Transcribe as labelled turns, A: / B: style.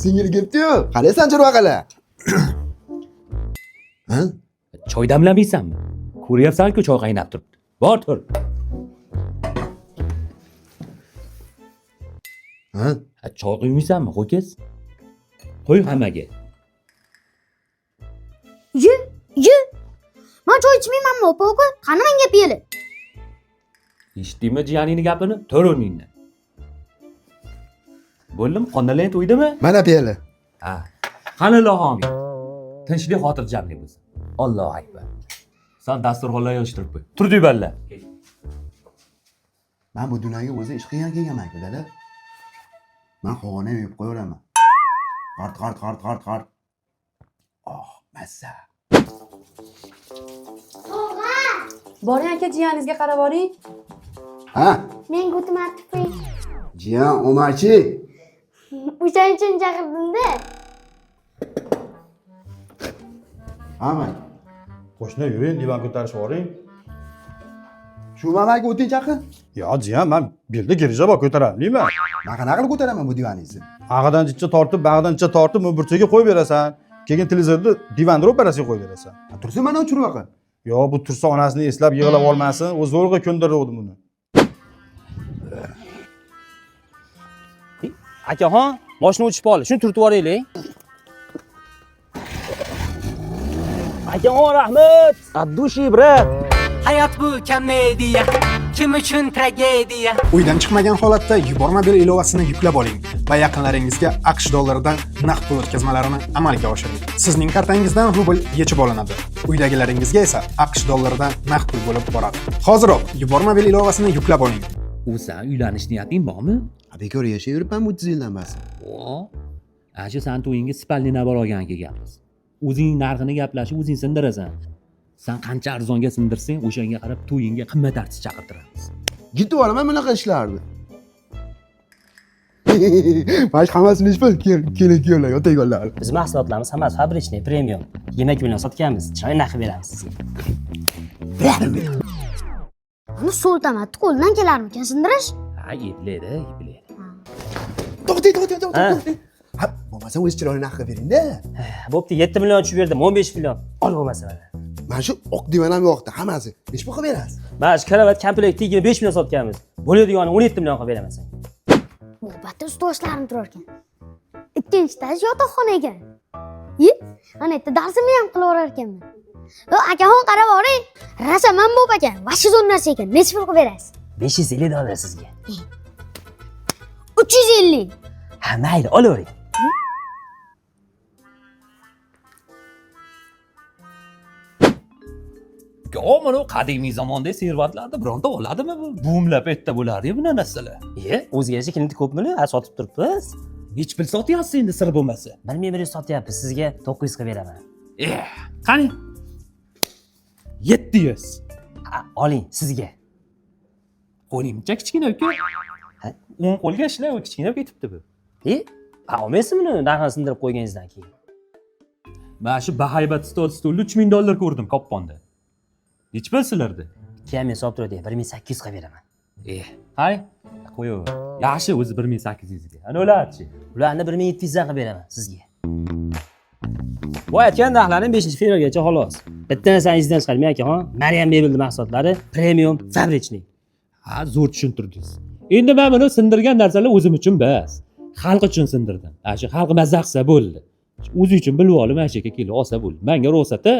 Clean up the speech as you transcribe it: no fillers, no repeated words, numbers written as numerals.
A: singil kelibdi-yu. Qaraysan chirvaqalar. Ha?
B: Choy damlamaysanmi? Ko'ryapsan-ku choy qaynab turibdi. Bor tur.
A: Ha?
B: Choy quymaysanmi, ho'kiz? Qo'y hammaga.
C: Ye. Men choy ichmaymanmi, opa-uka? Qani menga peli.
B: Eshitdingmi jiyaningning gapini? Tur o'rningdan. Bo'ldimi? Qondalang to'ydimi?
A: Mana peli.
B: Ha. Qani ilohim. Tinchlik xotirjamlik bo'lsin. Allohu akbar. Sen dasturxonlar yig'ishtirib qo'y. Tur deybanlar.
A: Men bu dunyoga o'zi ish qilgan kelganman-ku, dada. Men xonani yeb qo'yaraman. Qart. Oh, mazza.
D: Boring aka, jiyaningizga qarab boring.
A: Ha?
C: Menga o'tib qo'ying.
A: Jiyan Omarchi.
C: O'shaning uchun chaqirdim-da.
A: Hamma.
E: Qo'shni yuring, divan ko'tarishib boring.
A: Shu mamaga o'ting chaqir.
E: Yo, jiyan, men belda girija bor, ko'taraman.
A: Men qanaqa qilib ko'taraman bu divaningizni?
E: Ag'idan ichcha tortib, bag'idan ichcha tortib, burchaga qo'yib berasan. Keyin televizorda divanni ro'parasiga qo'yib berasan.
A: Tursa mana chirvaqa.
E: Yo, bu tursa onasini eslab yig'lab olmasin, o'z zo'rg'a ko'ndirdim buni.
F: Akaxon, mashina o'chib qoldi. Shuni turtib yuboraylik. Akaxon, rahmat. Addushi, brat.
G: Hayot bu komediya, kim uchun tragediya.
H: Uydan chiqmagan holatda yuborma bil ilovasini yuklab oling va yaqinlaringizga AQSh dollaridan naqd pul o'tkazmalarini amalga oshiring. Sizning kartangizdan rubl yechib olinadi. Uydagilaringizga esa AQSh dollaridan naqd pul bo'lib boradi. Hoziroq yuborma bil ilovasini yuklab oling.
B: O'san uylanish niyating bormi?
A: Bekor yashab yuribman 30 yildan bas.
B: Shu san to'yingga spalni nabor olgan kelganmiz. O'zing narxini gaplashib, o'zing sindirasan. Sen qancha arzonga sindirsang, o'shanga qarab to'yingga qimmat artist chaqirtiramiz.
A: Gitib olaman bunaqa ishlarni. Bash hammasini ish bil, keling, yotayg'onlar.
F: Biz mahsulotlarimiz hammasi fabrichniy, premium. Yemak bilan sotganmiz. Chiroyli narx beramiz sizga.
C: Buni so'ltamatni qo'ldan kelarmikan sindirish?
B: Ha, eplaydi.
A: To'xtang. Ha, bo'lmasa o'z chiroyli narxga bering-da.
F: Bo'pti, 7 million tushib berdim, 15 million. Ol bo'lmasa mana.
A: Mana shu oq divan ham yo'qda, hammasi. Necha pul qilib berasiz?
F: Mana shu karavat komplektini 5 million sotganmiz. Bo'ladigani 17 million qilib beraman senga.
C: Albatta ustozlarim turar ekan. Ikkinchi etaj yotoqxona ekan. Ana yerda darsimni ham qilib orar ekanman. Akaxon qarab boring. Rasaman bo'p ekan. Vashi zo'r narsa ekan. Necha pul qilib berasiz?
F: 550 dollar sizga.
C: 350.
F: Ha, mayli, olavering.
B: Mana qadimiy zamonda servatlarda bironta oladimi bu? Boomlab etda bo'lardi-ku bu narsalar.
F: O'ziga yarasha klienti ko'pmi? Sotib turibmiz.
B: Nech pul sotyapsiz endi sir bo'lmasa?
F: 1100 sotyapmiz, sizga 900 qilib beraman.
B: Qani? 700.
F: Oling, sizga.
B: Qo'lingcha kichkina uka. O'ng qo'lga ishlab kichkina ketibdi bu.
F: Olmaysizmi buni narxini sindirib qo'yganingizdan keyin?
B: Mana shu bahaybat stol 3000 dollar ko'rdim kopponda. Nech pul sizlarda?
F: Keyin sotib turadi, 1800 qilib beraman.
B: Hay, qo'yaver. Yaxshi o'zi 1800 ga. Ana ularchi.
F: Ularni 1700 dan qilib beraman sizga. Bu aytgan narxlarning 5-fevralgacha xolos. Bitta narsani izdan chiqarmang akaxon. Maryam Mebelni mahsulotlari premium, fabrichniy.
B: Ha, zo'r tushuntirdingiz. Endi men buni sindirgan narsalar o'zim uchun bas. Xalq uchun sindirdim. Shu xalq mazza qilsa bo'ldi. O'zi uchun bilib olib, mana shu yerga kelib olsa bo'ldi. Menga ruxsat-a?